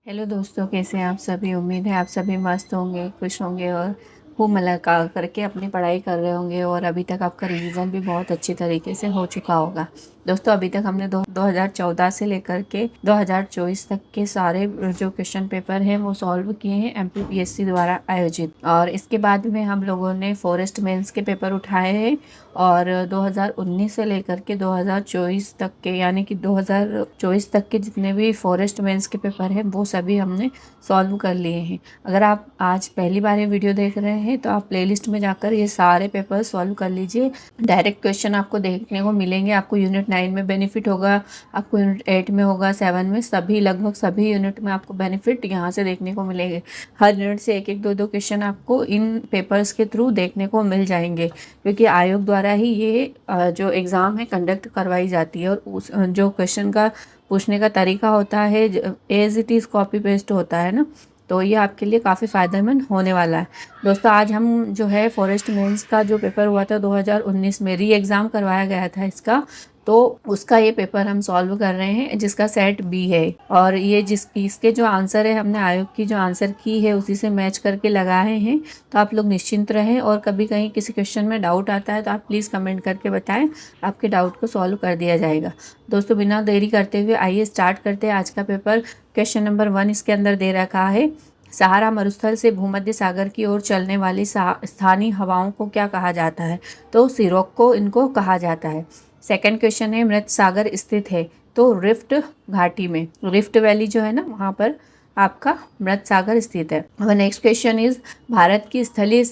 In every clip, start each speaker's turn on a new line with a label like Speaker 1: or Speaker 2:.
Speaker 1: Hello दोस्तों, कैसे हैं आप सभी। उम्मीद है आप सभी मस्त होंगे, खुश होंगे और खूब मज़ा करके अपनी पढ़ाई कर रहे होंगे। और अभी तक आपका रिवीजन भी बहुत अच्छी तरीके से हो चुका होगा। दोस्तों, अभी तक हमने 2014 से लेकर के 2024 तक के सारे जो क्वेश्चन पेपर हैं वो सॉल्व किए हैं एमपीपीएससी द्वारा आयोजित। और इसके बाद में हम लोगों ने फॉरेस्ट मेंस के पेपर उठाए हैं और 2019 से लेकर के 2024 तक के, यानी कि 2024 तक के जितने भी फॉरेस्ट मेंस के पेपर हैं वो सभी हमने सॉल्व कर लिए हैं। अगर आप आज पहली बार ये वीडियो देख रहे हैं तो आप प्लेलिस्ट में जाकर ये सारे पेपर सॉल्व कर लीजिए। डायरेक्ट क्वेश्चन आपको देखने को मिलेंगे। आपको यूनिट 9 में बेनिफिट होगा, आपको यूनिट 8 में होगा, 7 में, सभी लगभग सभी यूनिट में आपको बेनिफिट यहाँ से देखने को मिलेंगे। हर यूनिट से एक एक दो दो क्वेश्चन आपको इन पेपर्स के थ्रू देखने को मिल जाएंगे, क्योंकि आयोग द्वारा ही ये जो एग्ज़ाम है कंडक्ट करवाई जाती है। और उस जो क्वेश्चन का पूछने का तरीका होता है as it is copy paste होता है ना, तो ये आपके लिए काफ़ी फ़ायदेमंद होने वाला है। दोस्तों, आज हम जो है फॉरेस्ट मेंस का जो पेपर हुआ था 2019 में, री एग्ज़ाम करवाया गया था इसका, तो उसका ये पेपर हम सॉल्व कर रहे हैं जिसका सेट बी है। और ये इसके जो आंसर है हमने आयोग की जो आंसर की है उसी से मैच करके लगाए हैं। तो आप लोग निश्चिंत रहें, और कभी कहीं किसी क्वेश्चन में डाउट आता है तो आप प्लीज़ कमेंट करके बताएं, आपके डाउट को सॉल्व कर दिया जाएगा। दोस्तों, बिना देरी करते हुए आइए स्टार्ट करते हैं आज का पेपर। क्वेश्चन नंबर 1 इसके अंदर दे रखा है, सहारा मरुस्थल से भूमध्य सागर की ओर चलने वाली स्थानीय हवाओं को क्या कहा जाता है? तो सिरोक्को इनको कहा जाता है। सेकंड क्वेश्चन है, मृत सागर स्थित है? तो रिफ्ट घाटी में, रिफ्ट वैली जो है ना वहाँ पर आपका मृत सागर स्थित है। अब नेक्स्ट क्वेश्चन इज, भारत की स्थलीय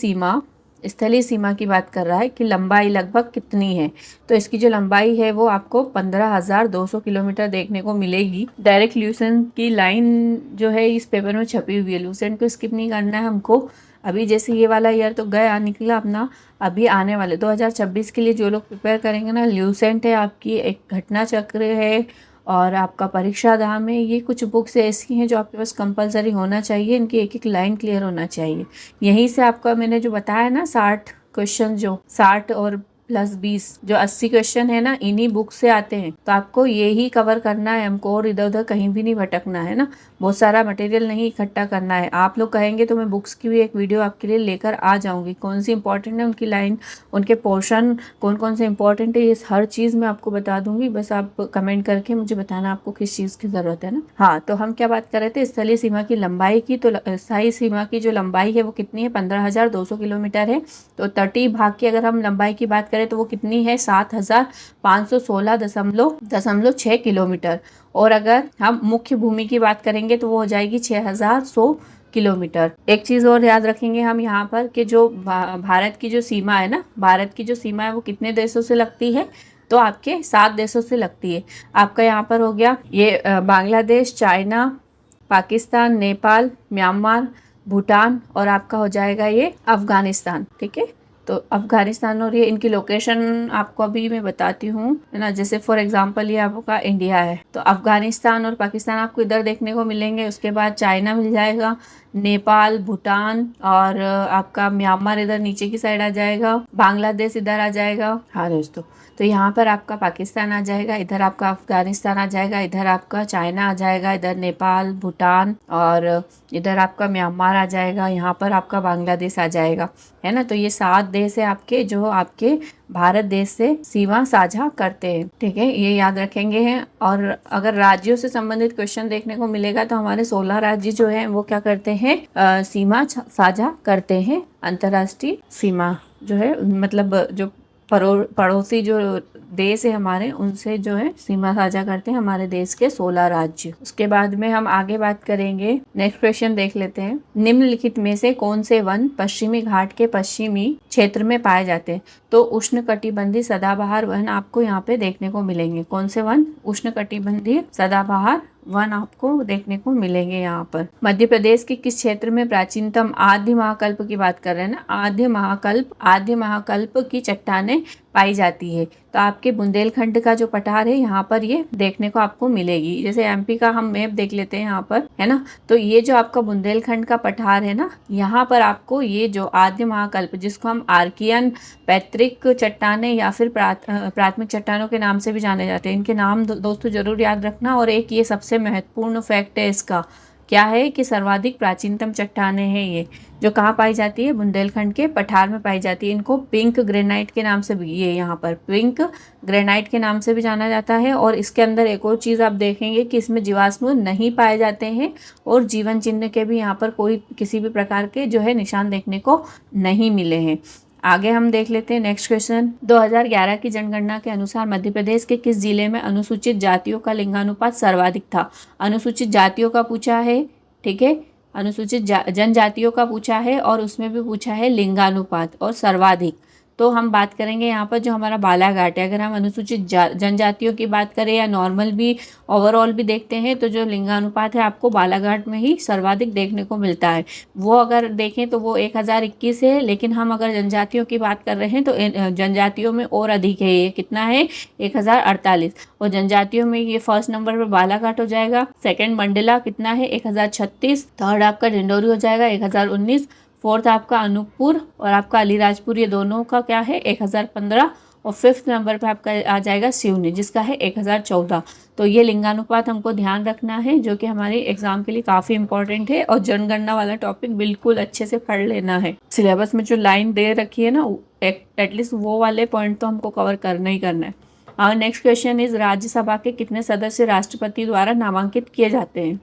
Speaker 1: सीमा की बात कर रहा है कि लंबाई लगभग कितनी है? तो इसकी जो लंबाई है वो आपको 15,200 किलोमीटर देखने को मिलेगी। डायरेक्ट ल्यूसेंट की लाइन जो है इस पेपर में छपी हुई है। ल्यूसेंट को स्किप नहीं करना है हमको। अभी जैसे ये वाला ईयर तो गया निकला अपना, अभी आने वाले 2026 के लिए जो लोग प्रिपेयर करेंगे ना, ल्यूसेंट है आपकी, एक घटना चक्र है और आपका परीक्षा धाम है। ये कुछ बुक्स ऐसी हैं जो आपके पास कंपलसरी होना चाहिए, इनकी एक एक लाइन क्लियर होना चाहिए। यहीं से आपका मैंने जो बताया ना 60 क्वेश्चन, जो 60 और +20 जो 80 क्वेश्चन है ना, इन्हीं बुक से आते हैं। तो आपको ये ही कवर करना है हमको, और इधर उधर कहीं भी नहीं भटकना है ना। बहुत सारा मटेरियल नहीं इकट्ठा करना है। आप लोग कहेंगे तो मैं बुक्स की भी एक वीडियो आपके लिए लेकर आ जाऊंगी। कौन सी इंपॉर्टेंट है, उनकी लाइन, उनके पोर्शन कौन कौन से इंपॉर्टेंट है, ये हर चीज़ मैं आपको बता दूंगी। बस आप कमेंट करके मुझे बताना आपको किस चीज़ की ज़रूरत है ना। हाँ, तो हम क्या बात कर रहे थे, स्थलीय सीमा की लंबाई की। तो स्थायी सीमा की जो लंबाई है वो कितनी है? 15,200 किलोमीटर है। तो तटीय भाग की अगर हम लंबाई की बात करें तो वो कितनी है? 7,516.6 किलोमीटर। और अगर हम मुख्य भूमि की बात करेंगे तो वो हो जाएगी 6,100 किलोमीटर। एक चीज़ और याद रखेंगे हम यहाँ पर कि जो भारत की जो सीमा है ना, भारत की जो सीमा है वो कितने देशों से लगती है? तो आपके 7 देशों से लगती है। आपका यहाँ पर हो गया ये बांग्लादेश, चाइना, पाकिस्तान, नेपाल, म्यांमार, भूटान, और आपका हो जाएगा ये अफगानिस्तान। ठीक है, तो अफगानिस्तान और ये इनकी लोकेशन आपको अभी मैं बताती हूँ, है ना। जैसे फॉर एग्जांपल ये आपका इंडिया है, तो अफगानिस्तान और पाकिस्तान आपको इधर देखने को मिलेंगे। उसके बाद चाइना मिल जाएगा, नेपाल, भूटान, और आपका म्यांमार इधर नीचे की साइड आ जाएगा, बांग्लादेश इधर आ जाएगा। हाँ दोस्तों, तो यहाँ पर आपका पाकिस्तान आ जाएगा, इधर आपका अफगानिस्तान आ जाएगा, इधर आपका चाइना आ जाएगा, इधर नेपाल, भूटान, और इधर आपका म्यांमार आ जाएगा, यहाँ पर आपका बांग्लादेश आ जाएगा, है ना। तो ये 7 देश है आपके जो आपके भारत देश से सीमा साझा करते हैं। ठीक है, ये याद रखेंगे हैं। और अगर राज्यों से संबंधित क्वेश्चन देखने को मिलेगा तो हमारे 16 राज्य जो हैं वो क्या करते हैं? सीमा साझा करते हैं। अंतर्राष्ट्रीय सीमा जो है, मतलब जो पड़ोसी जो देश है हमारे, उनसे जो है सीमा साझा करते हैं हमारे देश के 16 राज्य। उसके बाद में हम आगे बात करेंगे। नेक्स्ट क्वेश्चन देख लेते हैं, निम्नलिखित में से कौन से वन पश्चिमी घाट के पश्चिमी क्षेत्र में पाए जाते हैं? तो उष्णकटिबंधीय सदाबहार वन आपको यहाँ पे देखने को मिलेंगे। कौन से वन? उष्णकटिबंधीय सदाबहार वन आपको देखने को मिलेंगे यहाँ पर। मध्य प्रदेश के किस क्षेत्र में प्राचीनतम आद्य महाकल्प की बात कर रहे हैं ना, आद्य महाकल्प की चट्टानें पाई जाती है? तो आपके बुंदेलखंड का जो पठार है यहाँ पर ये देखने को आपको मिलेगी। जैसे एमपी का हम मैप देख लेते हैं यहाँ पर, है ना। तो ये जो आपका बुंदेलखंड का पठार है ना, यहाँ पर आपको ये जो आद्य महाकल्प, जिसको हम आर्कियन, पैतृक चट्टानें या फिर प्राथमिक चट्टानों के नाम से भी जाने जाते हैं, इनके नाम दोस्तों जरूर याद रखना। और एक ये सबसे महत्वपूर्ण फैक्ट है इसका, क्या है कि सर्वाधिक प्राचीनतम चट्टानें हैं ये, जो कहाँ पाई जाती है, बुंदेलखंड के पठार में पाई जाती है। इनको पिंक ग्रेनाइट के नाम से भी, ये यहाँ पर पिंक ग्रेनाइट के नाम से भी जाना जाता है। और इसके अंदर एक और चीज़ आप देखेंगे कि इसमें जीवाश्म नहीं पाए जाते हैं और जीवन चिन्ह के भी यहाँ पर कोई किसी भी प्रकार के जो है निशान देखने को नहीं मिले हैं। आगे हम देख लेते हैं नेक्स्ट क्वेश्चन। 2011 की जनगणना के अनुसार मध्य प्रदेश के किस जिले में अनुसूचित जातियों का लिंगानुपात सर्वाधिक था? अनुसूचित जातियों का पूछा है, ठीक है, अनुसूचित जनजातियों का पूछा है और उसमें भी पूछा है लिंगानुपात और सर्वाधिक। तो हम बात करेंगे यहाँ पर जो हमारा बालाघाट है। अगर हम अनुसूचित जनजातियों की बात करें या नॉर्मल भी ओवरऑल भी देखते हैं तो जो लिंगानुपात है आपको बालाघाट में ही सर्वाधिक देखने को मिलता है। वो अगर देखें तो वो 1021 है, लेकिन हम अगर जनजातियों की बात कर रहे हैं तो जनजातियों में और अधिक है। ये कितना है, 1048। और जनजातियों में ये फर्स्ट नंबर पर बालाघाट हो जाएगा। सेकंड मंडला कितना है, 1036। थर्ड आपका डिंडोरी हो जाएगा 1019। फोर्थ आपका अनूपपुर और आपका अलीराजपुर, ये दोनों का क्या है 1015। और फिफ्थ नंबर पे आपका आ जाएगा सिवनी, जिसका है 1014। तो ये लिंगानुपात हमको ध्यान रखना है, जो कि हमारे एग्जाम के लिए काफ़ी इंपॉर्टेंट है। और जनगणना वाला टॉपिक बिल्कुल अच्छे से पढ़ लेना है। सिलेबस में जो लाइन दे रखी है ना, एटलीस्ट वो वाले पॉइंट तो हमको कवर करना ही करना है। और नेक्स्ट क्वेश्चन इज, राज्यसभा के कितने सदस्य राष्ट्रपति द्वारा नामांकित किए जाते हैं?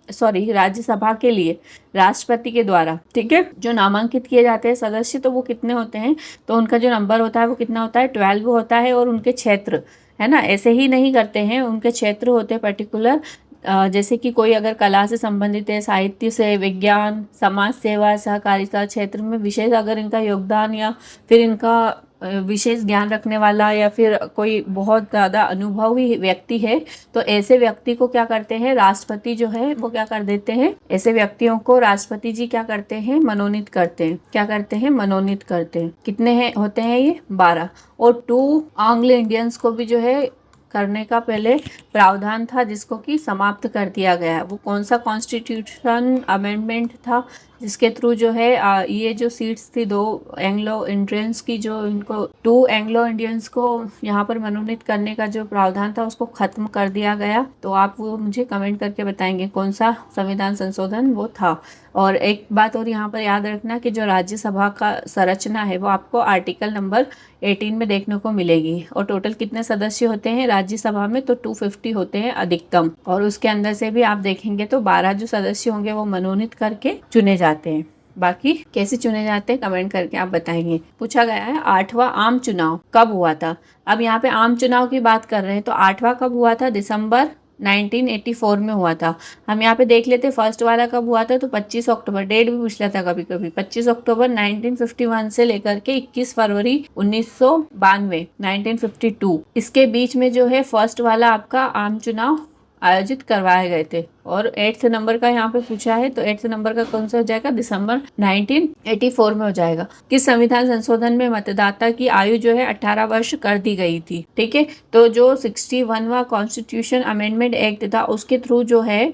Speaker 1: राज्यसभा के लिए राष्ट्रपति के द्वारा, ठीक है, जो नामांकित किए जाते हैं सदस्य, तो वो कितने होते हैं? तो उनका जो नंबर होता है वो कितना होता है, 12 होता है। और उनके क्षेत्र है ना, ऐसे ही नहीं करते हैं, उनके क्षेत्र होते हैं पर्टिकुलर। जैसे कि कोई अगर कला से संबंधित है, साहित्य से, विज्ञान, समाज सेवा, सहकारिता क्षेत्र में विशेष अगर इनका योगदान या फिर इनका विशेष ज्ञान रखने वाला या फिर कोई बहुत ज़्यादा अनुभवी व्यक्ति है, तो ऐसे व्यक्ति को क्या करते हैं, राष्ट्रपति जो है वो क्या कर देते हैं, ऐसे व्यक्तियों को राष्ट्रपति जी क्या करते हैं, मनोनीत करते हैं। क्या करते हैं, मनोनीत करते हैं। कितने हैं होते हैं ये, 12। और 2 एंग्लो इंडियंस को भी जो है करने का पहले प्रावधान था, जिसको कि समाप्त कर दिया गया है। वो कौन सा कॉन्स्टिट्यूशन अमेंडमेंट था जिसके थ्रू जो है ये जो सीट्स थी 2 एंग्लो इंडियंस की, जो इनको 2 एंग्लो इंडियंस को यहाँ पर मनोनीत करने का जो प्रावधान था उसको खत्म कर दिया गया। तो आप वो मुझे कमेंट करके बताएंगे कौन सा संविधान संशोधन वो था। और एक बात और यहाँ पर याद रखना कि जो राज्यसभा का संरचना है वो आपको आर्टिकल नंबर 18 में देखने को मिलेगी। और टोटल कितने सदस्य होते हैं राज्यसभा में, तो 250 होते हैं अधिकतम। और उसके अंदर से भी आप देखेंगे तो 12 जो सदस्य होंगे वो मनोनीत करके चुने जाते हैं। बाकी कैसे चुने जाते हैं कमेंट करके आप बताएंगे। पूछा गया है 8वां आम चुनाव कब हुआ था? अब यहाँ पे आम चुनाव की बात कर रहे हैं तो 8वां कब हुआ था? दिसंबर 1984 में हुआ था। हम यहाँ पे देख लेते फर्स्ट वाला कब हुआ था, तो 25 अक्टूबर, डेट भी पूछ लेता कभी कभी, 25 अक्टूबर 1951 से लेकर के 21 फरवरी 1992 1952, इसके बीच में जो है फर्स्ट वाला आपका आम चुनाव आयोजित करवाए गए थे। और 8th नंबर का यहाँ पे पूछा है, तो 8th नंबर का कौन सा हो जाएगा, दिसंबर 1984 में हो जाएगा। किस संविधान संशोधन में मतदाता की आयु जो है 18 वर्ष कर दी गई थी? ठीक है, तो जो 61वां कॉन्स्टिट्यूशन अमेंडमेंट एक्ट था उसके थ्रू जो है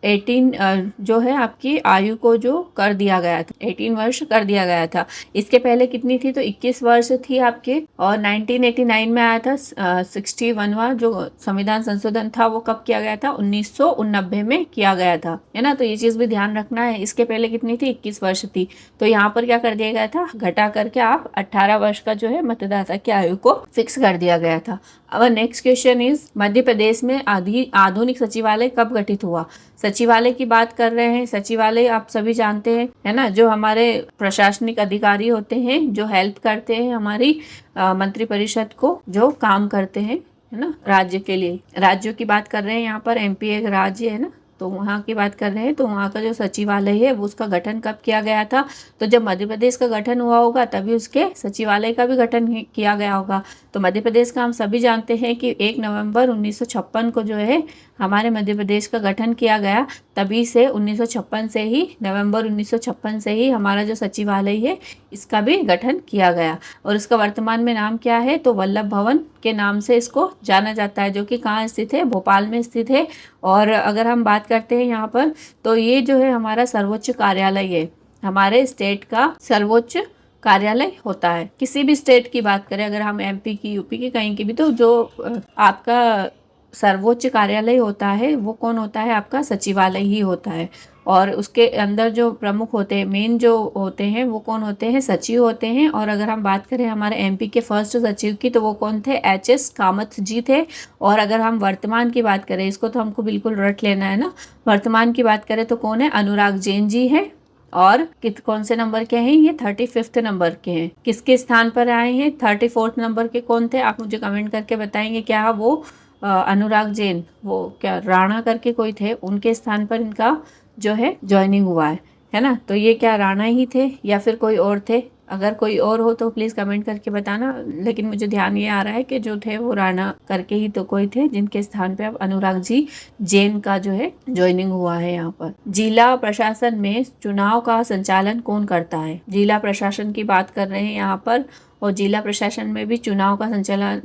Speaker 1: 18 जो है आपकी आयु को जो कर दिया गया था, 18 वर्ष कर दिया गया था। इसके पहले कितनी थी, तो 21 वर्ष थी आपके। और 1989 में आया था 61वां जो संविधान संशोधन था, वो कब किया गया था, 1989 में किया गया था, है ना। तो ये चीज़ भी ध्यान रखना है। इसके पहले कितनी थी, 21 वर्ष थी। तो यहाँ पर क्या कर दिया गया था, घटा करके आप 18 वर्ष का जो है मतदाता की आयु को फिक्स कर दिया गया था। अब next question is, Madhya Pradesh में आधुनिक सचिवालय कब गठित हुआ? सचिवालय की बात कर रहे हैं। सचिवालय आप सभी जानते हैं, है ना, जो हमारे प्रशासनिक अधिकारी होते हैं, जो हेल्प करते हैं हमारी मंत्रिपरिषद को, जो काम करते हैं, है ना, राज्य के लिए। राज्यों की बात कर रहे हैं यहाँ पर, एमपी एक राज्य है ना, तो वहाँ की बात कर रहे हैं। तो वहाँ का जो सचिवालय है वो उसका गठन कब किया गया था? तो जब मध्य प्रदेश का गठन हुआ होगा तभी उसके सचिवालय का भी गठन किया गया होगा। तो मध्य प्रदेश का हम सभी जानते हैं कि 1 नवंबर 1956 को जो है हमारे मध्य प्रदेश का गठन किया गया। तभी से 1956 से ही, नवंबर 1956 से ही हमारा जो सचिवालय है इसका भी गठन किया गया। और इसका वर्तमान में नाम क्या है, तो वल्लभ भवन के नाम से इसको जाना जाता है, जो कि कहाँ स्थित है, भोपाल में स्थित है। और अगर हम बात करते हैं यहाँ पर, तो ये जो है हमारा सर्वोच्च कार्यालय है, हमारे स्टेट का सर्वोच्च कार्यालय होता है। किसी भी स्टेट की बात करें, अगर हम एमपी की, यूपी की, कहीं की भी, तो जो आपका सर्वोच्च कार्यालय होता है वो कौन होता है, आपका सचिवालय ही होता है। और उसके अंदर जो प्रमुख होते हैं, मेन जो होते हैं वो कौन होते हैं, सचिव होते हैं। और अगर हम बात करें हमारे एमपी के फर्स्ट सचिव की तो वो कौन थे, एचएस कामत जी थे। और अगर हम वर्तमान की बात करें, इसको तो हमको बिल्कुल रट लेना है ना, वर्तमान की बात करें तो कौन है, अनुराग जैन जी है। और कौन से नंबर के हैं ये, 35th नंबर के हैं। किसके स्थान पर आए हैं, 34th नंबर के कौन थे, आप मुझे कमेंट करके बताएंगे। क्या वो अनुराग जैन, वो क्या राणा करके कोई थे, उनके स्थान पर इनका जो है ज्वाइनिंग हुआ है ना। तो ये क्या राणा ही थे या फिर कोई और थे, अगर कोई और हो तो प्लीज़ कमेंट करके बताना। लेकिन मुझे ध्यान ये आ रहा है कि जो थे वो राणा करके ही तो कोई थे, जिनके स्थान पे अब अनुराग जी जैन का जो है ज्वाइनिंग हुआ है यहाँ पर। जिला प्रशासन में चुनाव का संचालन कौन करता है, जिला प्रशासन की बात कर रहे हैं यहाँ पर। और जिला प्रशासन में भी चुनाव का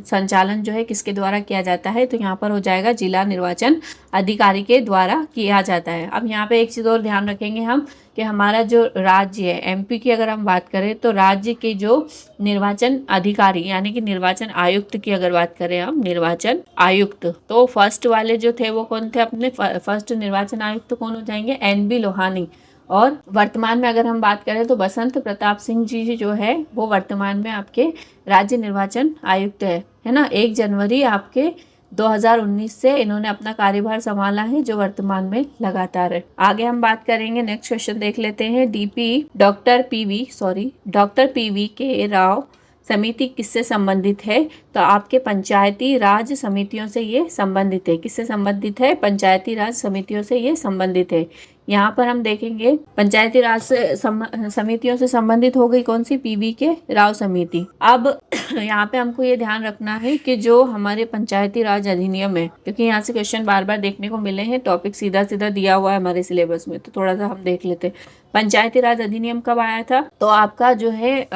Speaker 1: संचालन जो है किसके द्वारा किया जाता है, तो यहाँ पर हो जाएगा जिला निर्वाचन अधिकारी के द्वारा किया जाता है। अब यहाँ पे एक चीज़ और ध्यान रखेंगे हम कि हमारा जो राज्य है एमपी की अगर हम बात करें तो राज्य के जो निर्वाचन अधिकारी यानी कि निर्वाचन आयुक्त की अगर बात करें हम, निर्वाचन आयुक्त, तो फर्स्ट वाले जो थे वो कौन थे, अपने फर्स्ट निर्वाचन आयुक्त कौन हो जाएंगे, एनबी लोहानी। और वर्तमान में अगर हम बात करें तो बसंत प्रताप सिंह जी जो है वो वर्तमान में आपके राज्य निर्वाचन आयुक्त है ना। 1 जनवरी आपके 2019 से इन्होंने अपना कार्यभार संभाला है, जो वर्तमान में लगातार है। आगे हम बात करेंगे, नेक्स्ट क्वेश्चन देख लेते हैं। डॉक्टर पीवी के राव समिति किससे संबंधित है, तो आपके पंचायती राज समितियों से ये संबंधित है। किससे संबंधित है, पंचायती राज समितियों से ये संबंधित है। यहाँ पर हम देखेंगे पंचायती राज समितियों से संबंधित हो गई कौन सी, पीवी के राव समिति। अब यहाँ पे हमको ये ध्यान रखना है कि जो हमारे पंचायती राज अधिनियम है, क्योंकि यहाँ से क्वेश्चन बार बार देखने को मिले हैं, टॉपिक सीधा सीधा दिया हुआ है हमारे सिलेबस में, तो थोड़ा सा हम देख लेते हैं। पंचायती राज अधिनियम कब आया था, तो आपका जो है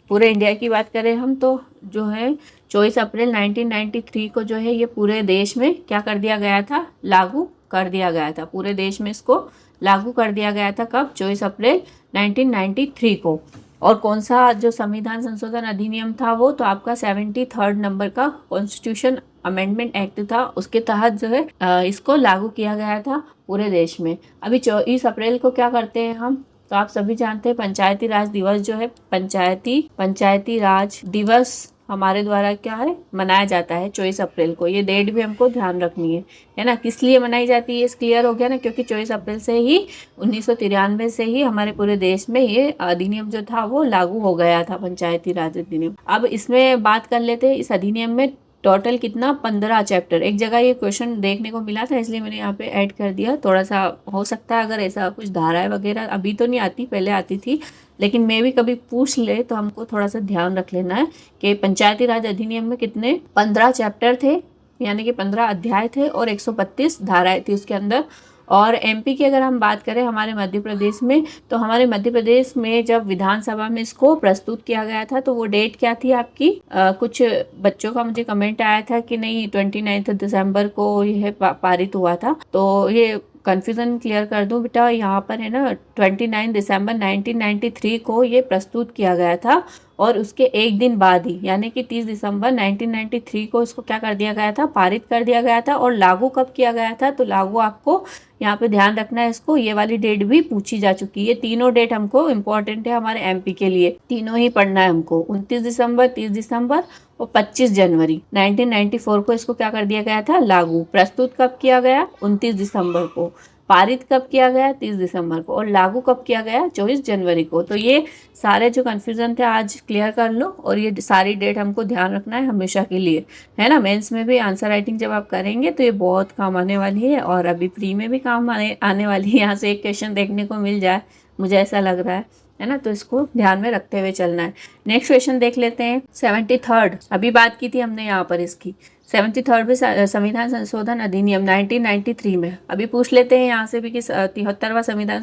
Speaker 1: पूरे इंडिया की बात करें हम तो जो है 24 अप्रैल 1993 को जो है ये पूरे देश में क्या कर दिया गया था, लागू कर दिया गया था। पूरे देश में इसको लागू कर दिया गया था कब, 24 अप्रैल 1993 को। और कौन सा जो संविधान संशोधन अधिनियम था वो, तो आपका 73rd नंबर का कॉन्स्टिट्यूशन अमेंडमेंट एक्ट था, उसके तहत जो है इसको लागू किया गया था पूरे देश में। अभी 24 अप्रैल को क्या करते हैं हम, तो आप सभी जानते हैं पंचायती राज दिवस जो है, पंचायती राज दिवस हमारे द्वारा क्या है मनाया जाता है 24 अप्रैल को। ये डेट भी हमको ध्यान रखनी है ना, किस लिए मनाई जाती है, इस क्लियर हो गया ना, क्योंकि 24 अप्रैल से ही 1993 से ही हमारे पूरे देश में ये अधिनियम जो था वो लागू हो गया था, पंचायती राज अधिनियम। अब इसमें बात कर लेते हैं, इस अधिनियम में टोटल कितना, 15 चैप्टर। एक जगह ये क्वेश्चन देखने को मिला था इसलिए मैंने यहाँ पे ऐड कर दिया। थोड़ा सा हो सकता है अगर ऐसा कुछ धाराएं वगैरह अभी तो नहीं आती, पहले आती थी, लेकिन मैं भी कभी पूछ ले तो हमको थोड़ा सा ध्यान रख लेना है कि पंचायती राज अधिनियम में कितने 15 चैप्टर थे, यानी कि 15 अध्याय थे और 132 धाराएं थी उसके अंदर। और एमपी की अगर हम बात करें हमारे मध्य प्रदेश में, तो हमारे मध्य प्रदेश में जब विधानसभा में इसको प्रस्तुत किया गया था तो वो डेट क्या थी आपकी, कुछ बच्चों का मुझे कमेंट आया था कि नहीं 29 दिसंबर को यह पारित हुआ था, तो ये कन्फ्यूज़न क्लियर कर दूं बेटा, यहाँ पर है ना 29 दिसंबर 1993 को ये प्रस्तुत किया गया था। और उसके एक दिन बाद ही यानी कि 30 दिसंबर 1993 को इसको क्या कर दिया गया था, पारित कर दिया गया था। और लागू कब किया गया था, तो लागू आपको यहाँ पे ध्यान रखना है, इसको ये वाली डेट भी पूछी जा चुकी है। ये तीनों डेट हमको इम्पोर्टेंट है हमारे एमपी के लिए, तीनों ही पढ़ना है हमको। 29 दिसंबर, 30 दिसंबर और 25 जनवरी 1994 को इसको क्या कर दिया गया था, लागू। प्रस्तुत कब किया गया, 29 दिसंबर को। पारित कब किया गया, 30 दिसंबर को। और लागू कब किया गया, 24 जनवरी को। तो ये सारे जो कन्फ्यूज़न थे आज क्लियर कर लो, और ये सारी डेट हमको ध्यान रखना है हमेशा के लिए, है ना। मेंस में भी आंसर राइटिंग जब आप करेंगे तो ये बहुत काम आने वाली है, और अभी प्री में भी काम आने वाली है। यहाँ से एक क्वेश्चन देखने को मिल जाए, मुझे ऐसा लग रहा है ना, तो इसको ध्यान में रखते हुए चलना है। नेक्स्ट क्वेश्चन देख लेते हैं, 73rd, अभी बात की थी हमने यहाँ पर इसकी, 73rd संविधान संशोधन अधिनियम 1993 में। अभी पूछ लेते हैं यहाँ से भी कि 73वां संविधान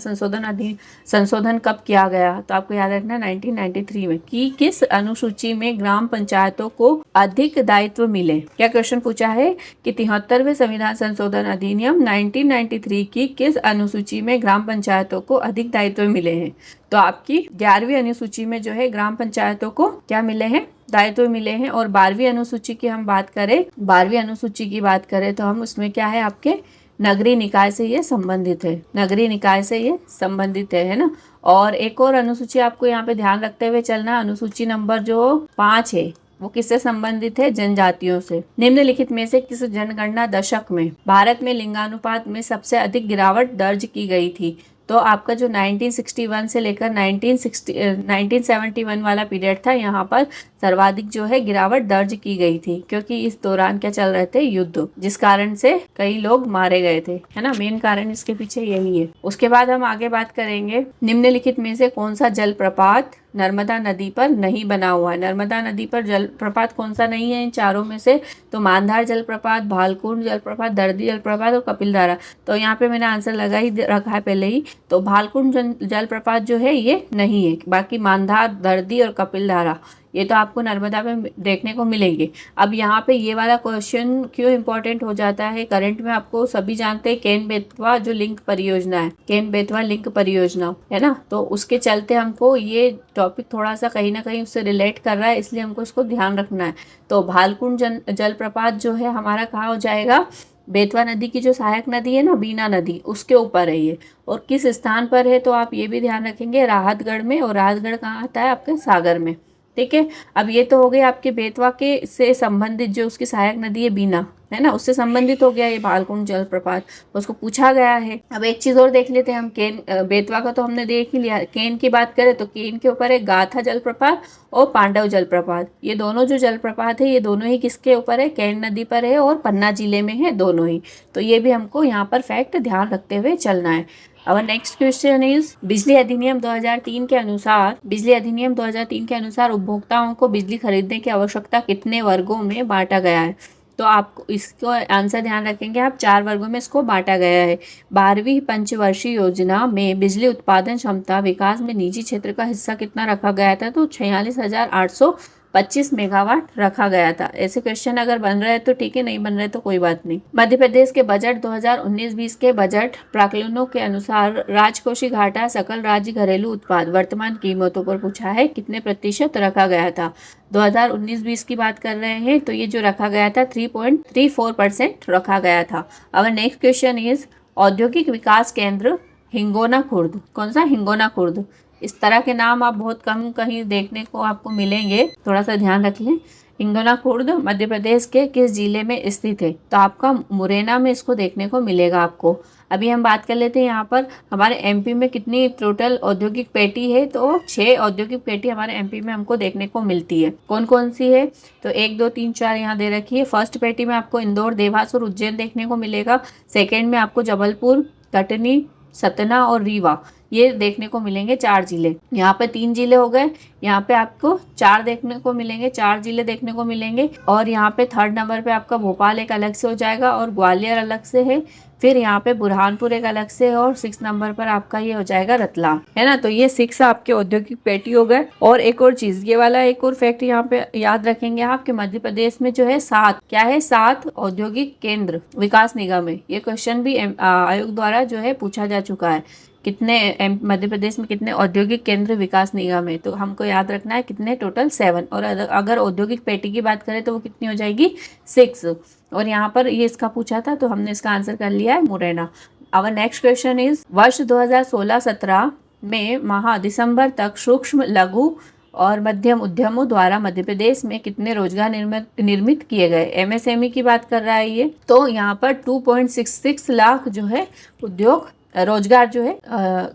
Speaker 1: संशोधन कब किया गया, तो आपको याद रखना 1993 में। कि किस अनुसूची में ग्राम पंचायतों को अधिक दायित्व मिले। क्या क्वेश्चन पूछा है कि 73वें संविधान संशोधन अधिनियम 1993 की किस अनुसूची में ग्राम पंचायतों को अधिक दायित्व मिले हैं। तो आपकी 11वीं अनुसूची में जो है ग्राम पंचायतों को क्या मिले हैं, दायित्व मिले हैं। और 12वीं अनुसूची की हम बात करें, 12वीं अनुसूची की बात करें तो हम उसमें क्या है, आपके नगरीय निकाय से ये संबंधित है, नगरीय निकाय से ये संबंधित है ना। और एक और अनुसूची आपको यहाँ पे ध्यान रखते हुए चलना, अनुसूची नंबर जो 5 है वो किससे संबंधित है, जनजातियों से। निम्नलिखित में से किस जनगणना दशक में भारत में लिंगानुपात में सबसे अधिक गिरावट दर्ज की गई थी। तो आपका जो 1961 से लेकर 1971 वाला पीरियड था, यहाँ पर सर्वाधिक जो है गिरावट दर्ज की गई थी, क्योंकि इस दौरान क्या चल रहे थे, युद्ध, जिस कारण से कई लोग मारे गए थे, है ना। मेन कारण इसके पीछे यही है। उसके बाद हम आगे बात करेंगे, निम्नलिखित में से कौन सा जलप्रपात नर्मदा नदी पर नहीं बना हुआ है। नर्मदा नदी पर जलप्रपात कौन सा नहीं है इन चारों में से, तो मानधार जलप्रपात, भालकुंड जलप्रपात, दर्दी जलप्रपात और कपिलधारा। तो यहाँ पे मैंने आंसर लगा ही रखा है पहले ही, तो भालकुंड जलप्रपात जो है ये नहीं है। बाकी मानधार, दर्दी और कपिलधारा ये तो आपको नर्मदा में देखने को मिलेंगे। अब यहाँ पे ये वाला क्वेश्चन क्यों इंपॉर्टेंट हो जाता है, करंट में आपको सभी जानते हैं केन बेतवा जो लिंक परियोजना है, केन बेतवा लिंक परियोजना है ना, तो उसके चलते हमको ये टॉपिक थोड़ा सा कहीं ना कहीं उससे रिलेट कर रहा है, इसलिए हमको इसको ध्यान रखना है। तो भालकुंड जलप्रपात जो है हमारा कहाँ हो जाएगा, बेतवा नदी की जो सहायक नदी है ना, बीना नदी, उसके ऊपर है ये। और किस स्थान पर है, तो आप ये भी ध्यान रखेंगे, राहतगढ़ में। और राहतगढ़ कहाँ आता है, आपके सागर में, ठीक है। अब ये तो हो गए आपके बेतवा के से संबंधित जो उसकी सहायक नदी है बीना, है ना, उससे संबंधित हो गया ये भालकुंड जलप्रपात, उसको पूछा गया है। अब एक चीज और देख लेते हैं हम, केन बेतवा का तो हमने देख ही लिया। केन की बात करें तो केन के ऊपर है गाथा जलप्रपात और पांडव जलप्रपात। ये दोनों जो जलप्रपात है ये दोनों ही किसके ऊपर है, केन नदी पर है और पन्ना जिले में है दोनों ही। तो ये भी हमको यहाँ पर फैक्ट ध्यान रखते हुए चलना है। Our next question is, बिजली अधिनियम 2003 के अनुसार, बिजली अधिनियम 2003 के अनुसार उपभोक्ताओं को बिजली खरीदने की आवश्यकता कितने वर्गों में बांटा गया है। तो आपको इसको आंसर ध्यान रखेंगे आप, 4 वर्गों में इसको बांटा गया है। 12वीं पंचवर्षीय योजना में बिजली उत्पादन क्षमता विकास में निजी क्षेत्र का हिस्सा कितना रखा गया था, तो 46,825 मेगावाट रखा गया था। ऐसे क्वेश्चन अगर बन रहे हैं तो ठीक है, नहीं बन रहे तो कोई बात नहीं। मध्य प्रदेश के बजट 2019-20 के बजट प्राक्कलनों के अनुसार राजकोषीय घाटा सकल राज्य घरेलू उत्पाद वर्तमान कीमतों पर पूछा है, कितने प्रतिशत रखा गया था। 2019-20 की बात कर रहे हैं तो ये जो रखा गया था 3.34% रखा गया था। अब नेक्स्ट क्वेश्चन इज, औद्योगिक विकास केंद्र हिंगोना खुर्द, कौन सा, हिंगोना खुर्द। इस तरह के नाम आप बहुत कम कहीं देखने को आपको मिलेंगे, थोड़ा सा ध्यान रख लें। हिंगोना खुर्द मध्य प्रदेश के किस जिले में स्थित है, तो आपका मुरैना में इसको देखने को मिलेगा आपको। अभी हम बात कर लेते हैं यहाँ पर हमारे एमपी में कितनी टोटल औद्योगिक पेटी है, तो 6 औद्योगिक पेटी हमारे एमपी में हमको देखने को मिलती है। कौन कौन सी है, तो 1 2 3 4 यहाँ दे रखी है। फर्स्ट पेटी में आपको इंदौर, देवास और उज्जैन देखने को मिलेगा। सेकेंड में आपको जबलपुर, कटनी, सतना और रीवा ये देखने को मिलेंगे, 4 जिले। यहाँ पे 3 जिले हो गए, यहाँ पे आपको 4 देखने को मिलेंगे, 4 जिले देखने को मिलेंगे। और यहाँ पे 3rd नंबर पे आपका भोपाल एक अलग से हो जाएगा और ग्वालियर अलग से है। फिर यहाँ पे बुरहानपुर एक अलग से है और 6 नंबर पर आपका ये हो जाएगा रतलाम, है ना। तो ये 6 आपके औद्योगिक पेटी हो गए। और एक और चीज, ये वाला एक और फैक्ट यहाँ पे याद रखेंगे आप कि मध्य प्रदेश में जो है 7 क्या है, 7 औद्योगिक केंद्र विकास निगम है। ये क्वेश्चन भी आयोग द्वारा जो है पूछा जा चुका है, कितने मध्य प्रदेश में कितने औद्योगिक केंद्र विकास निगम है, तो हमको याद रखना है कितने, टोटल 7। और अगर औद्योगिक पेटी की बात करें तो वो कितनी हो जाएगी, 6। और यहाँ पर ये इसका पूछा था तो हमने इसका आंसर कर लिया है, Morena. Our next question is, वर्ष 2016-17 में माह दिसंबर तक सूक्ष्म, लघु और मध्यम उद्यमों द्वारा मध्य प्रदेश में कितने रोजगार निर्मित किए गए। एमएसएमई की बात कर रहा है ये, तो यहाँ पर 2.66 लाख जो है उद्योग रोजगार जो है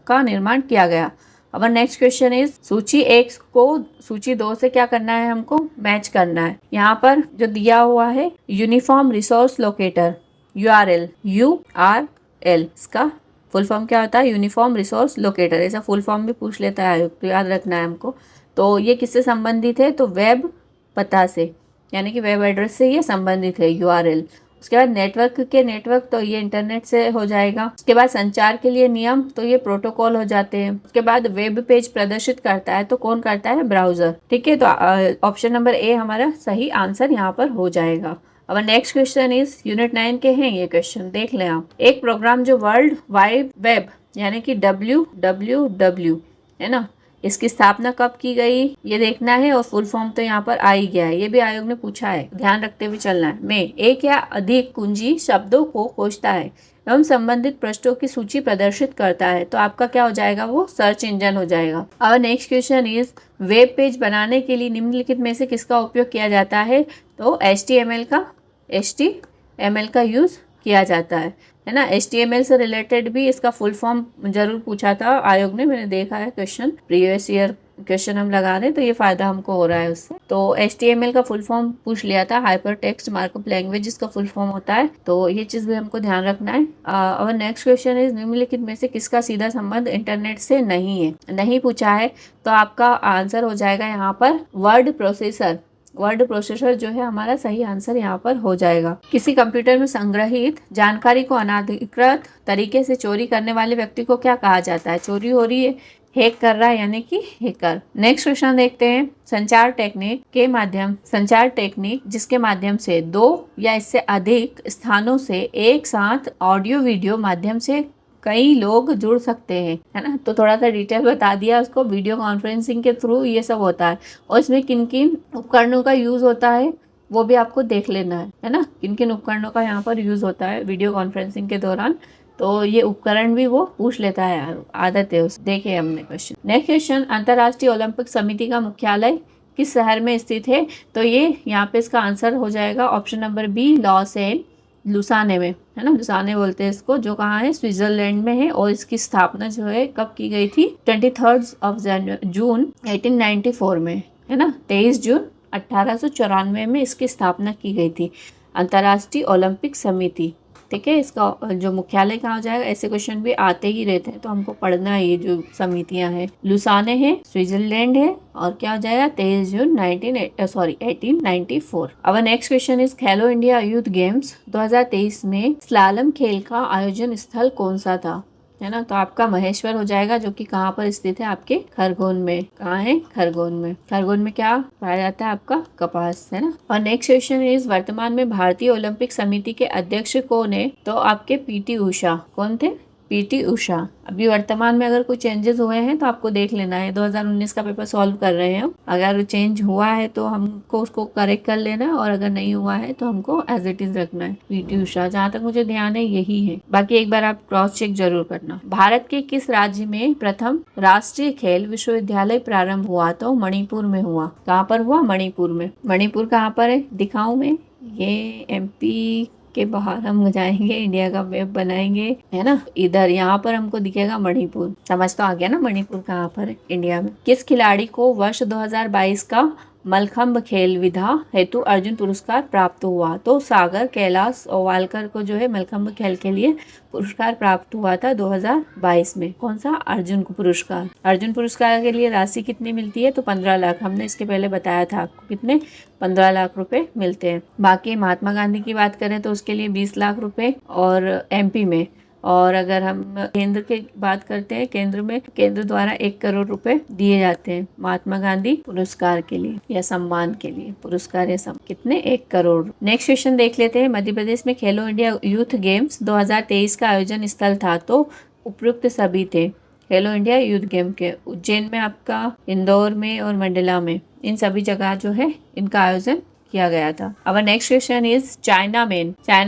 Speaker 1: का निर्माण किया गया। अब नेक्स्ट क्वेश्चन इज, सूची 1 को सूची 2 से क्या करना है, हमको मैच करना है। यहाँ पर जो दिया हुआ है यूनिफॉर्म रिसोर्स लोकेटर, URL, इसका फुल फॉर्म क्या होता है, यूनिफॉर्म रिसोर्स लोकेटर। ऐसा फुल फॉर्म भी पूछ लेता है आयोग, तो याद रखना है हमको। तो ये किससे संबंधित है, तो वेब पता से, यानी कि वेब एड्रेस से ये संबंधित है, URL। उसके बाद नेटवर्क, तो ये इंटरनेट से हो जाएगा। उसके बाद संचार के लिए नियम, तो ये प्रोटोकॉल हो जाते हैं। उसके बाद वेब पेज प्रदर्शित करता है, तो कौन करता है, ब्राउजर, ठीक है। तो ऑप्शन नंबर ए हमारा सही आंसर यहाँ पर हो जाएगा। अब नेक्स्ट क्वेश्चन इज, यूनिट 9 के हैं ये क्वेश्चन, देख लें आप। एक प्रोग्राम जो वर्ल्ड वाइड वेब यानी कि WWW है ना, इसकी स्थापना कब की गई ये देखना है, और फुल फॉर्म तो यहाँ पर आ ही गया है, ये भी आयोग ने पूछा है, ध्यान रखते हुए चलना है। में एक या अधिक कुंजी शब्दों को खोजता है एवं संबंधित पृष्ठों की सूची प्रदर्शित करता है, तो आपका क्या हो जाएगा, वो सर्च इंजन हो जाएगा। और next question is web page बनाने के लिए निम्नलिखित में से किसका उपयोग किया जाता है, तो HTML का यूज किया जाता है ना। HTML से रिलेटेड भी इसका फुल फॉर्म जरूर पूछा था आयोग ने, मैंने देखा है क्वेश्चन, प्रीवियस ईयर क्वेश्चन हम लगा रहे हैं तो ये फायदा हमको हो रहा है उससे। तो HTML का फुल फॉर्म पूछ लिया था, हाइपर टेक्स्ट मार्कअप लैंग्वेज इसका फुल फॉर्म होता है, तो ये चीज भी हमको ध्यान रखना है। और नेक्स्ट क्वेश्चन इज निम्नलिखित में से किसका सीधा संबंध इंटरनेट से नहीं है, नहीं पूछा है, तो आपका आंसर हो जाएगा यहाँ पर वर्ड प्रोसेसर। वर्ड प्रोसेसर जो है हमारा सही आंसर यहाँ पर हो जाएगा। किसी कंप्यूटर में संग्रहित जानकारी को अनाधिकृत तरीके से चोरी करने वाले व्यक्ति को क्या कहा जाता है, चोरी हो रही है, हैक कर रहा है यानी कि हैकर। नेक्स्ट क्वेश्चन देखते हैं, संचार टेक्निक जिसके माध्यम से दो या इससे अधिक स्थानों से एक साथ ऑडियो वीडियो माध्यम से कई लोग जुड़ सकते हैं, है ना। तो थोड़ा सा डिटेल बता दिया उसको, वीडियो कॉन्फ्रेंसिंग के थ्रू ये सब होता है, और इसमें किन किन उपकरणों का यूज होता है वो भी आपको देख लेना है ना, किन किन उपकरणों का यहाँ पर यूज होता है वीडियो कॉन्फ्रेंसिंग के दौरान, तो ये उपकरण भी वो पूछ लेता है, आदत है उसे। देखे हमने क्वेश्चन। नेक्स्ट क्वेश्चन, अंतर्राष्ट्रीय ओलंपिक समिति का मुख्यालय किस शहर में स्थित है, तो ये यहाँ पे इसका आंसर हो जाएगा ऑप्शन नंबर बी, लुसाने में, है ना, लुसाने बोलते हैं इसको, जो कहाँ है, स्विट्जरलैंड में है। और इसकी स्थापना जो है कब की गई थी, 23 जून 1894 में, है ना, 23 जून 1894 में इसकी स्थापना की गई थी, अंतर्राष्ट्रीय ओलंपिक समिति। ठीक है, इसका जो मुख्यालय कहाँ हो जाएगा, ऐसे क्वेश्चन भी आते ही रहते हैं तो हमको पढ़ना है, ये जो समितियां हैं, लुसाने है, स्विट्जरलैंड है, और क्या हो जाएगा 23 जून 1894। अब next question is Khelo India youth games 2023 में स्लालम खेल का आयोजन स्थल कौन सा था, है ना, तो आपका महेश्वर हो जाएगा, जो कि कहाँ पर स्थित है, आपके खरगोन में। कहाँ है, खरगोन में। खरगोन में क्या पाया जाता है, आपका कपास, है ना। और नेक्स्ट क्वेश्चन इज वर्तमान में भारतीय ओलंपिक समिति के अध्यक्ष कौन है, तो आपके PT उषा। कौन थे, PT उषा। अभी वर्तमान में अगर कोई चेंजेस हुए हैं तो आपको देख लेना है, 2019 का पेपर सॉल्व कर रहे हैं हम, अगर चेंज हुआ है तो हमको उसको करेक्ट कर लेना है, और अगर नहीं हुआ है तो हमको एज इट इज रखना है। PT उषा, जहाँ तक मुझे ध्यान है यही है, बाकी एक बार आप क्रॉस चेक जरूर करना। भारत के किस राज्य में प्रथम राष्ट्रीय खेल विश्वविद्यालय प्रारंभ हुआ, तो मणिपुर में हुआ। कहाँ पर हुआ, मणिपुर में। मणिपुर कहाँ पर है, दिखाऊं मैं, ये MP के बाहर हम जाएंगे, इंडिया का मैप बनाएंगे, है ना, इधर यहाँ पर हमको दिखेगा मणिपुर। समझ तो आ गया ना मणिपुर कहाँ पर है इंडिया में। किस खिलाड़ी को वर्ष 2022 का मलखंभ खेल विधा हेतु अर्जुन पुरस्कार प्राप्त हुआ, तो सागर कैलाश ओवालकर को जो है मलखंभ खेल के लिए पुरस्कार प्राप्त हुआ था 2022 में। कौन सा, अर्जुन पुरस्कार। अर्जुन पुरस्कार के लिए राशि कितनी मिलती है, तो 15 लाख, हमने इसके पहले बताया था आपको, कितने, 15 लाख रुपए मिलते हैं। बाकी महात्मा गांधी की बात करें तो उसके लिए 20 लाख रुपए, और MP में, और अगर हम केंद्र की बात करते हैं, केंद्र में केंद्र द्वारा 1 करोड़ रुपए दिए जाते हैं महात्मा गांधी पुरस्कार के लिए, या सम्मान के लिए, पुरस्कार या कितने, 1 करोड़। नेक्स्ट क्वेश्चन देख लेते हैं, मध्य प्रदेश में खेलो इंडिया यूथ गेम्स 2023 का आयोजन स्थल था, तो उपयुक्त सभी थे। खेलो इंडिया यूथ गेम के उज्जैन में, आपका इंदौर में, और मंडला में, इन सभी जगह जो है इनका आयोजन किया गया था। अब next question is China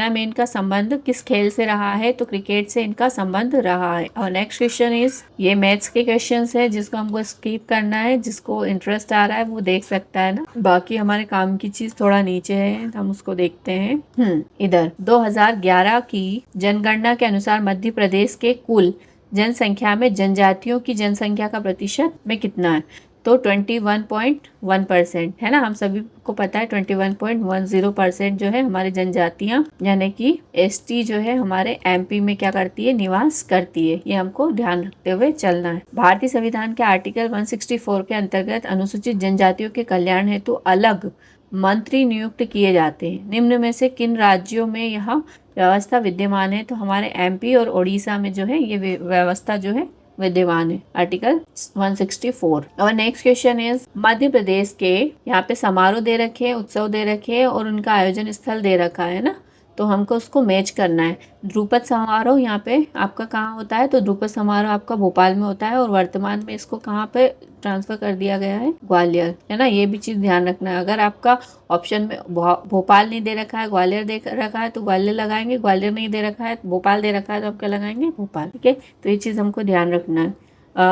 Speaker 1: main का संबंध किस खेल से रहा है, तो क्रिकेट से इनका संबंध रहा है। और नेक्स्ट क्वेश्चन इज, ये मैथ्स के क्वेश्चंस है जिसको हमको स्किप करना है, जिसको इंटरेस्ट आ रहा है वो देख सकता है ना, बाकी हमारे काम की चीज थोड़ा नीचे है, हम उसको देखते हैं। इधर 2011 की जनगणना के अनुसार मध्य प्रदेश के कुल जनसंख्या में जनजातियों की जनसंख्या का प्रतिशत में कितना है, तो 21.1% है ना, हम सभी को पता है 21.10% जो है हमारी जनजातियां यानी कि ST जो है हमारे MP में क्या करती है, निवास करती है, ये हमको ध्यान रखते हुए चलना है। भारतीय संविधान के आर्टिकल 164 के अंतर्गत अनुसूचित जनजातियों के कल्याण हेतु अलग मंत्री नियुक्त किए जाते हैं, निम्न में से किन राज्यों में यह व्यवस्था विद्यमान है, तो हमारे MP और ओडिशा में जो है ये व्यवस्था जो है विद्यमान है, आर्टिकल 164। और next question is, Madhya Pradesh के यहाँ पे समारोह दे रखे हैं, उत्सव दे रखे हैं, और उनका आयोजन स्थल दे रखा है ना, तो हमको उसको मैच करना है। ध्रुपद समारोह यहाँ पे आपका कहाँ होता है, तो ध्रुपद समारोह आपका भोपाल में होता है और वर्तमान में इसको कहाँ पे ट्रांसफर कर दिया गया है, ग्वालियर, है ना। ये भी चीज़ ध्यान रखना है। अगर आपका ऑप्शन में भोपाल नहीं दे रखा है, ग्वालियर दे रखा है तो ग्वालियर लगाएंगे, ग्वालियर नहीं दे रखा है, भोपाल दे रखा है तो आप क्या लगाएंगे, भोपाल। ठीक है, तो ये चीज़ हमको ध्यान रखना है।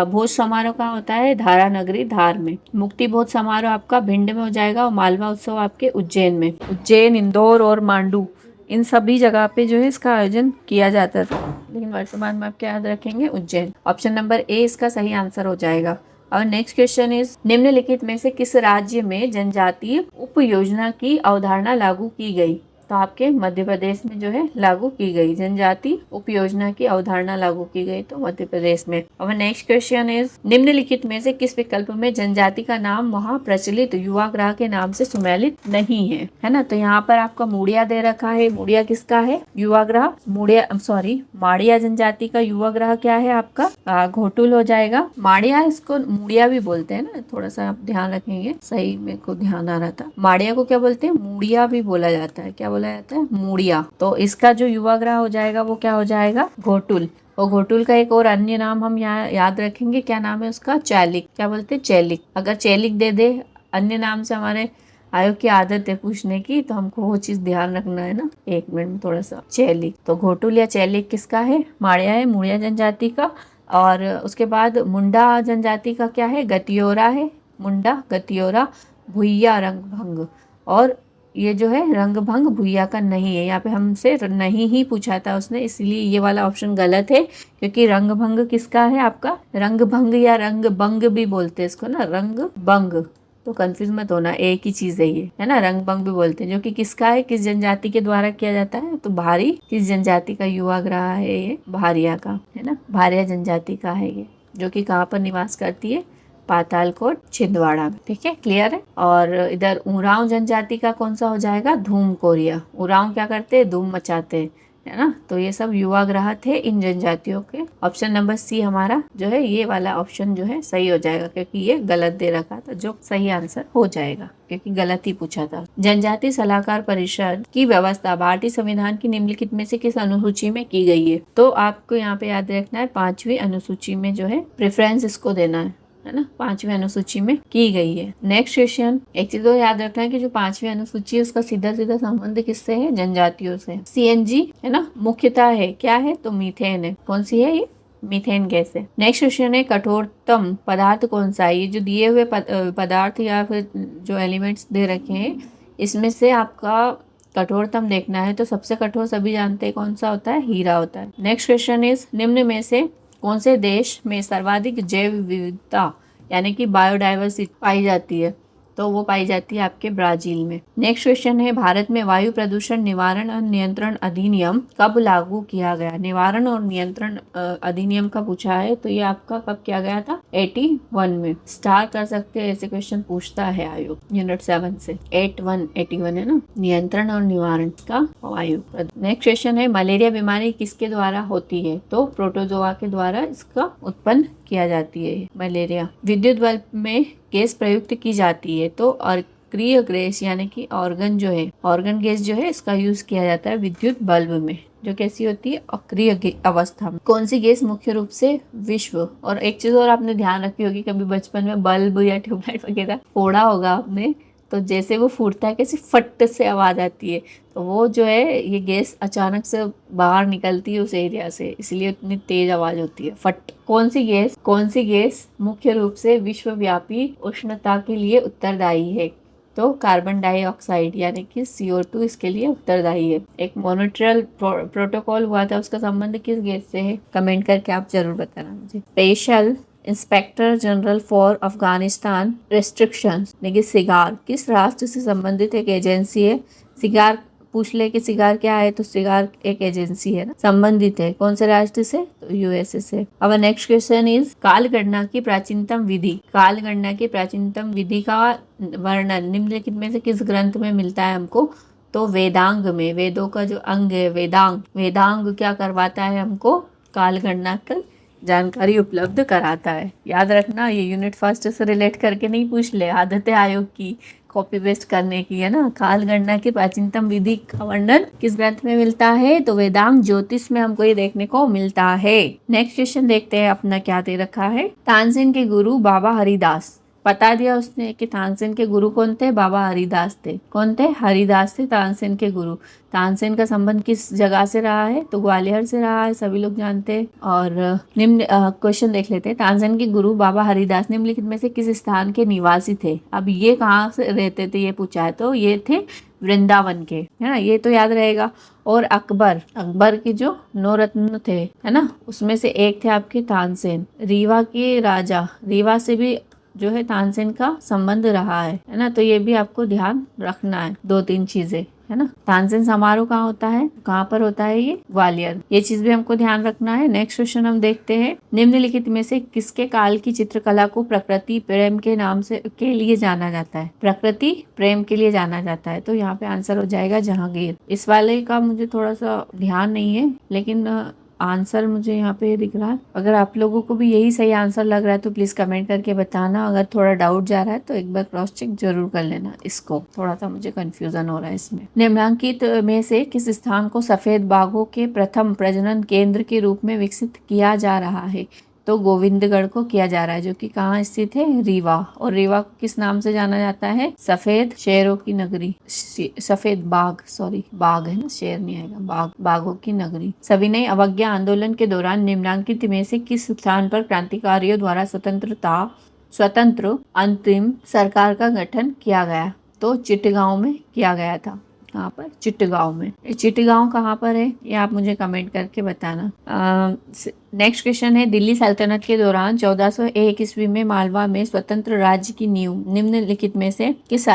Speaker 1: भोज समारोह कहाँ होता है, धारा नगरी धार में। मुक्ति भोज समारोह आपका भिंड में हो जाएगा और मालवा उत्सव आपके उज्जैन में। उज्जैन, इंदौर और मांडू, इन सभी जगह पे जो है इसका आयोजन किया जाता था, लेकिन वर्तमान में आप क्या याद रखेंगे, उज्जैन। ऑप्शन नंबर ए इसका सही आंसर हो जाएगा। और नेक्स्ट क्वेश्चन इज, निम्नलिखित में से किस राज्य में जनजातीय उपयोजना की अवधारणा लागू की गई, तो आपके मध्य प्रदेश में जो है लागू की गई, जनजाति उपयोजना की अवधारणा लागू की गई तो मध्य प्रदेश में। और नेक्स्ट क्वेश्चन इज, निम्नलिखित में से किस विकल्प में जनजाति का नाम वहाँ प्रचलित युवाग्रह के नाम से सुमेलित नहीं है ना। तो यहाँ पर आपका मूड़िया दे रखा है, मूड़िया किसका है, युवाग्रह, मूड़िया सॉरी माड़िया जनजाति का युवाग्रह क्या है आपका, घोटुल हो जाएगा। माड़िया, इसको मूड़िया भी बोलते हैं ना, थोड़ा सा आप ध्यान रखेंगे, सही मेरे को ध्यान आ रहा था। माड़िया को क्या बोलते हैं, मूड़िया भी बोला जाता है, क्या बोला जाता है, मूड़िया। तो इसका जो युवाग्रह हो जाएगा वो क्या हो जाएगा, घोटुल। और घोटुल का एक और अन्य नाम हम यहाँ याद रखेंगे, क्या नाम है उसका, चैलिक। क्या बोलते हैं, चैलिक। अगर चैलिक दे दे अन्य नाम से, हमारे आयोग की आदत है पूछने की, तो हमको वो चीज ध्यान रखना है ना। एक मिनट में थोड़ा सा, चैलिक। तो घोटुल या चैलिक किसका है, माड़िया है, मुड़िया जनजाति का। और उसके बाद मुंडा जनजाति का क्या है, गतियोरा है, मुंडा गतियोरा। भुइया रंगभंग, और ये जो है रंगभंग भुइया का नहीं है, यहाँ पे हमसे नहीं ही पूछा था उसने, इसलिए ये वाला ऑप्शन गलत है। क्योंकि रंगभंग किसका है आपका, रंगभंग या रंगबंग भी बोलते हैं इसको ना, रंगबंग। तो कंफ्यूज मत होना, एक ही चीज है ये, है ना, रंगभंग भी बोलते हैं। जो कि किसका है, किस जनजाति के द्वारा किया जाता है, तो भारी, किस जनजाति का युवाग्रह है ये, भारिया का, है ना, भारिया जनजाति का है ये, जो कि कहाँ पर निवास करती है, पातालकोट छिंदवाड़ा में। ठीक है, क्लियर है। और इधर उरांव जनजाति का कौन सा हो जाएगा, धूम कोरिया। उरांव क्या करते हैं, धूम मचाते हैं, है ना। तो ये सब युवाग्रह थे इन जनजातियों के। ऑप्शन नंबर सी हमारा जो है, ये वाला ऑप्शन जो है सही हो जाएगा, क्योंकि ये गलत दे रखा था, जो सही आंसर हो जाएगा, क्योंकि गलत ही पूछा था। जनजाति सलाहकार परिषद की व्यवस्था भारतीय संविधान की निम्नलिखित में से किस अनुसूची में की गई है, तो आपको यहाँ पे याद रखना है 5वीं अनुसूची में जो है प्रेफरेंस इसको देना है ना, 5वीं अनुसूची में की गई है। नेक्स्ट क्वेश्चन, एक चीज तो याद रखना है कि जो 5वीं अनुसूची है उसका सीधा सीधा संबंध किससे है, जनजातियों से। सीएनजी है ना, मुख्यतः है, क्या है, तो मीथेन है। कौन सी है ये, मीथेन गैस है। नेक्स्ट क्वेश्चन है, कठोरतम पदार्थ कौन सा है। ये जो दिए हुए पदार्थ या फिर जो एलिमेंट्स दे रखे हैं, इसमें से आपका कठोरतम देखना है, तो सबसे कठोर सभी जानते हैं कौन सा होता है, हीरा होता है। नेक्स्ट क्वेश्चन इज, निम्न में से कौन से देश में सर्वाधिक जैव विविधता यानी कि बायोडाइवर्सिटी पाई जाती है, तो वो पाई जाती है आपके ब्राजील में। नेक्स्ट क्वेश्चन है, भारत में वायु प्रदूषण निवारण और नियंत्रण अधिनियम कब लागू किया गया। निवारण और नियंत्रण अधिनियम का पूछा है, तो ये आपका कब किया गया था, 81 में। स्टार कर सकते हैं, ऐसे क्वेश्चन पूछता है आयोग यूनिट 7 से। 81 है ना, नियंत्रण और निवारण का वायु। नेक्स्ट क्वेश्चन है, मलेरिया बीमारी किसके द्वारा होती है, तो प्रोटोजोआ के द्वारा इसका उत्पन्न किया जाती है मलेरिया। विद्युत बल्ब में गैस प्रयुक्त की जाती है, तो अक्रिय गैस यानी कि ऑर्गन जो है, ऑर्गन गैस जो है, इसका यूज किया जाता है विद्युत बल्ब में, जो कैसी होती है, अक्रिय अवस्था में। कौन सी गैस मुख्य रूप से विश्व, और एक चीज और आपने ध्यान रखी होगी, कभी बचपन में बल्ब या ट्यूबलाइट वगैरह फोड़ा होगा आपने, तो जैसे वो फूटता है कैसे फट से आवाज आती है, तो वो जो है ये गैस अचानक से बाहर निकलती है उस एरिया से, इसलिए इतनी तेज आवाज होती है, फट। कौन सी गैस मुख्य रूप से विश्वव्यापी उष्णता के लिए उत्तरदायी है, तो कार्बन डाइऑक्साइड यानी कि CO2 इसके लिए उत्तरदायी है। एक मॉनिट्रियल प्रोटोकॉल हुआ था, उसका संबंध किस गैस से है, कमेंट करके आप जरूर बताना मुझे। Special inspector general for Afghanistan restrictions यानी सिगार किस राष्ट्र से संबंधित एक एजेंसी है। सिगार पूछ ले कि सिगार क्या है, तो सिगार एक एजेंसी है ना, संबंधित है कौन से राष्ट्र से, तो यूएसए से। अब नेक्स्ट क्वेश्चन इज, काल गणना की प्राचीनतम विधि। काल गणना की प्राचीनतम विधि का वर्णन निम्नलिखित में से किस ग्रंथ में मिलता है हमको, तो वेदांग में। वेदों का जो अंग है वेदांग, वेदांग क्या करवाता है हमको, काल गणना की जानकारी उपलब्ध कराता है। याद रखना, ये यूनिट फर्स्ट से रिलेट करके नहीं पूछ ले, आदत है आयोग की, कॉपी पेस्ट करने की, है ना। काल गणना की प्राचीनतम विधि का वर्णन किस ग्रंथ में मिलता है, तो वेदांग ज्योतिष में हमको ये देखने को मिलता है। नेक्स्ट क्वेश्चन देखते हैं अपना क्या दे रखा है। तानसेन के गुरु बाबा हरिदास, बता दिया उसने कि तानसेन के गुरु कौन थे, बाबा हरिदास थे। कौन थे, हरिदास थे तानसेन के गुरु। तानसेन का संबंध किस जगह से रहा है, तो ग्वालियर से रहा है, सभी लोग जानते हैं। और निम्न क्वेश्चन देख लेते हैं। तानसेन के गुरु बाबा हरिदास निम्नलिखित में से किस स्थान के निवासी थे। अब ये कहाँ से रहते थे ये पूछा है, तो ये थे वृंदावन के, है ना, ये तो याद रहेगा। और अकबर के जो 9 रत्न थे, है ना, उसमें से एक थे आपके तानसेन। रीवा के राजा, रीवा से भी जो है तानसेन का संबंध रहा है ना, तो ये भी आपको ध्यान रखना है, 2-3 चीजें, है ना। तानसेन समारोह कहाँ होता है, कहाँ पर होता है, ये ग्वालियर, ये चीज भी हमको ध्यान रखना है। नेक्स्ट क्वेश्चन हम देखते हैं। निम्नलिखित में से किसके काल की चित्रकला को प्रकृति प्रेम के नाम से के लिए जाना जाता है, प्रकृति प्रेम के लिए जाना जाता है, तो यहाँ पे आंसर हो जाएगा जहांगीर। इस वाले का मुझे थोड़ा सा ध्यान नहीं है, लेकिन आंसर मुझे यहाँ पे दिख रहा है। अगर आप लोगों को भी यही सही आंसर लग रहा है तो प्लीज कमेंट करके बताना। अगर थोड़ा डाउट जा रहा है तो एक बार क्रॉस चेक जरूर कर लेना इसको, थोड़ा सा मुझे कंफ्यूजन हो रहा है इसमें। निम्नलिखित में से किस स्थान को सफेद बाघों के प्रथम प्रजनन केंद्र के रूप में विकसित किया जा रहा है, तो गोविंदगढ़ को किया जा रहा है, जो कि कहाँ स्थित है, रीवा। और रीवा को किस नाम से जाना जाता है, सफेद शेरों की नगरी, सफेद बाघ, सॉरी बाघ है ना, शेर नहीं आएगा, बाघ, बाघों की नगरी। सविनय अवज्ञा आंदोलन के दौरान निम्नलिखित में से किस स्थान पर क्रांतिकारियों द्वारा स्वतंत्र अंतरिम सरकार का गठन किया गया, तो चिटगांव में किया गया था। कहाँ पर, चिटगांव में। चिटगांव कहाँ पर है, ये आप मुझे कमेंट करके बताना। नेक्स्ट क्वेश्चन है। दिल्ली सल्तनत के दौरान 1401 ईस्वी में मालवा में स्वतंत्र राज्य की नींव निम्नलिखित में से किस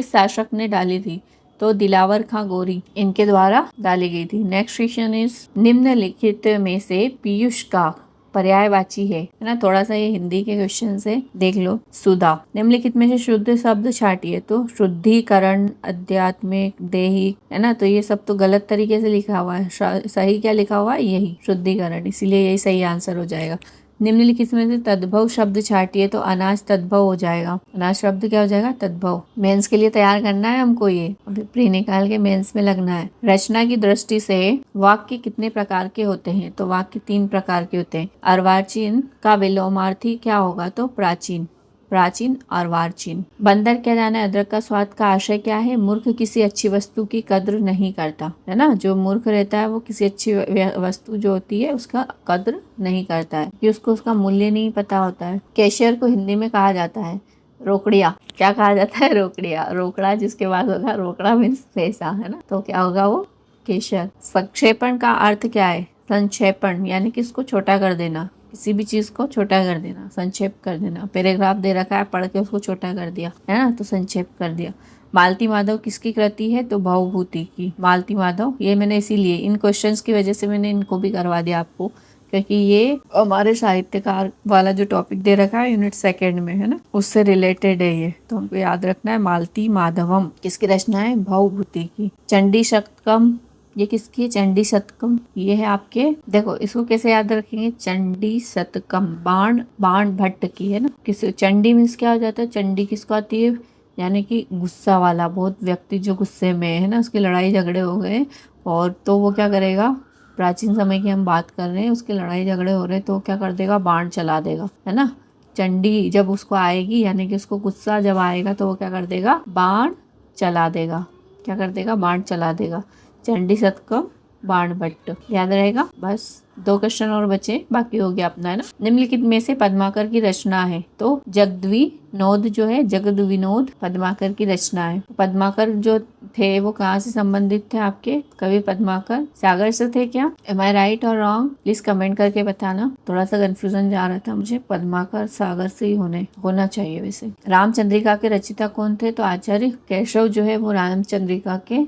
Speaker 1: शासक ने डाली थी, तो दिलावर खां गोरी, इनके द्वारा डाली गई थी। नेक्स्ट क्वेश्चन इज निम्नलिखित में से पीयूष का पर्यायवाची है ना, थोड़ा सा ये हिंदी के क्वेश्चन से देख लो। सुधा। निम्नलिखित में से शुद्ध शब्द छाटिए, तो शुद्धिकरण, आध्यात्मिक, देही, है ना, तो ये सब तो गलत तरीके से लिखा हुआ है। सही क्या लिखा हुआ है, यही शुद्धिकरण, इसीलिए यही सही आंसर हो जाएगा। निम्नलिखित में से तद्भव शब्द छाटिए, तो अनाज तद्भव हो जाएगा। अनाज शब्द क्या हो जाएगा, तद्भव। मेंस के लिए तैयार करना है हमको, ये अभी प्री निकाल के मेंस में लगना है। रचना की दृष्टि से वाक्य कितने प्रकार के होते हैं, तो वाक्य 3 प्रकार के होते हैं। अर्वाचीन का विलोमार्थी क्या होगा, तो प्राचीन, प्राचीन अर्वाचीन। बंदर क्या जाने अदरक का स्वाद का आशय क्या है, मूर्ख किसी अच्छी वस्तु की कद्र नहीं करता, है ना, जो मूर्ख रहता है वो किसी अच्छी वस्तु जो होती है उसका कद्र नहीं करता है, कि उसको उसका मूल्य नहीं पता होता है। कैशियर को हिंदी में कहा जाता है रोकड़िया, क्या कहा जाता है, रोकड़िया, रोकड़ा जिसके पास होगा, रोकड़ा मीन्स पैसा, है ना, तो क्या होगा वो, कैशियर। संक्षेपण का अर्थ क्या है, संक्षेपण यानी कि इसको छोटा कर देना, किसी भी चीज को छोटा कर देना, संक्षेप कर देना। पैराग्राफ दे रखा है, पढ़ के उसको छोटा कर दिया, है ना, तो संक्षेप कर दिया। मालती माधव किसकी कृति है, तो भवभूति की। मालती माधव, ये मैंने इसीलिए इन क्वेश्चंस की वजह से मैंने इनको भी करवा दिया आपको, क्योंकि ये हमारे साहित्यकार वाला जो टॉपिक दे रखा है यूनिट 2 में, है ना, उससे रिलेटेड है ये, तो हमको याद रखना है। मालती माधवम किसकी रचना है, भवभूति की। चंडी शतकम, ये किसकी है, चंडी शतकम, ये है आपके, देखो इसको कैसे याद रखेंगे, चंडी शतकम, बाण भट्ट की, है ना। किस चंडी मीन्स क्या हो जाता है, चंडी किसको आती है, यानी कि गुस्सा वाला, बहुत व्यक्ति जो गुस्से में है ना, उसकी लड़ाई झगड़े हो गए, और तो वो क्या करेगा, प्राचीन समय की हम बात कर रहे हैं, उसके लड़ाई झगड़े हो रहे तो क्या कर देगा, बाण चला देगा, है ना। चंडी जब उसको आएगी, यानी कि उसको गुस्सा जब आएगा तो वो क्या कर देगा, बाण चला देगा, क्या कर देगा, बाण चला देगा। चंडी शतकम, बाण भट्ट, याद रहेगा। बस 2 क्वेश्चन और बचे, बाकी हो गया अपना, है ना। निम्नलिखित में से पद्माकर की रचना है, तो जगद्विनोद जो है, जगद्विनोद पद्माकर की रचना है। पद्माकर जो थे वो कहाँ से संबंधित थे, आपके कवि पद्माकर सागर से थे क्या, एम आई राइट और रॉन्ग, प्लीज कमेंट करके बताना। थोड़ा सा कंफ्यूजन जा रहा था मुझे, पद्माकर सागर से ही होना चाहिए वैसे। रामचंद्रिका के रचिता कौन थे, तो आचार्य केशव जो है वो रामचंद्रिका के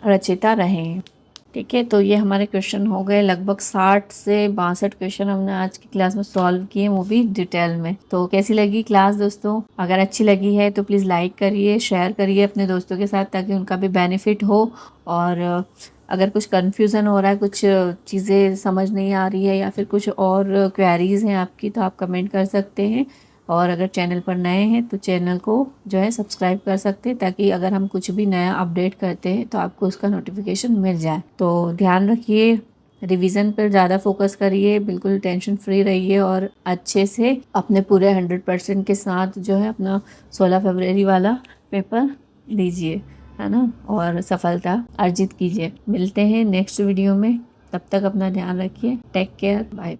Speaker 1: रचिता रहे हैं। ठीक है, तो ये हमारे क्वेश्चन हो गए, लगभग 60 से 62 क्वेश्चन हमने आज की क्लास में सॉल्व किए, वो भी डिटेल में। तो कैसी लगी क्लास दोस्तों, अगर अच्छी लगी है तो प्लीज़ लाइक करिए, शेयर करिए अपने दोस्तों के साथ, ताकि उनका भी बेनिफिट हो। और अगर कुछ कन्फ्यूज़न हो रहा है, कुछ चीज़ें समझ नहीं आ रही है, या फिर कुछ और क्वेरीज हैं आपकी, तो आप कमेंट कर सकते हैं। और अगर चैनल पर नए हैं तो चैनल को जो है सब्सक्राइब कर सकते हैं, ताकि अगर हम कुछ भी नया अपडेट करते हैं तो आपको उसका नोटिफिकेशन मिल जाए। तो ध्यान रखिए, रिवीजन पर ज़्यादा फोकस करिए, बिल्कुल टेंशन फ्री रहिए और अच्छे से अपने पूरे 100% के साथ जो है अपना 16 फरवरी वाला पेपर दीजिए, है ना, और सफलता अर्जित कीजिए। मिलते हैं नेक्स्ट वीडियो में, तब तक अपना ध्यान रखिए। Take care, bye.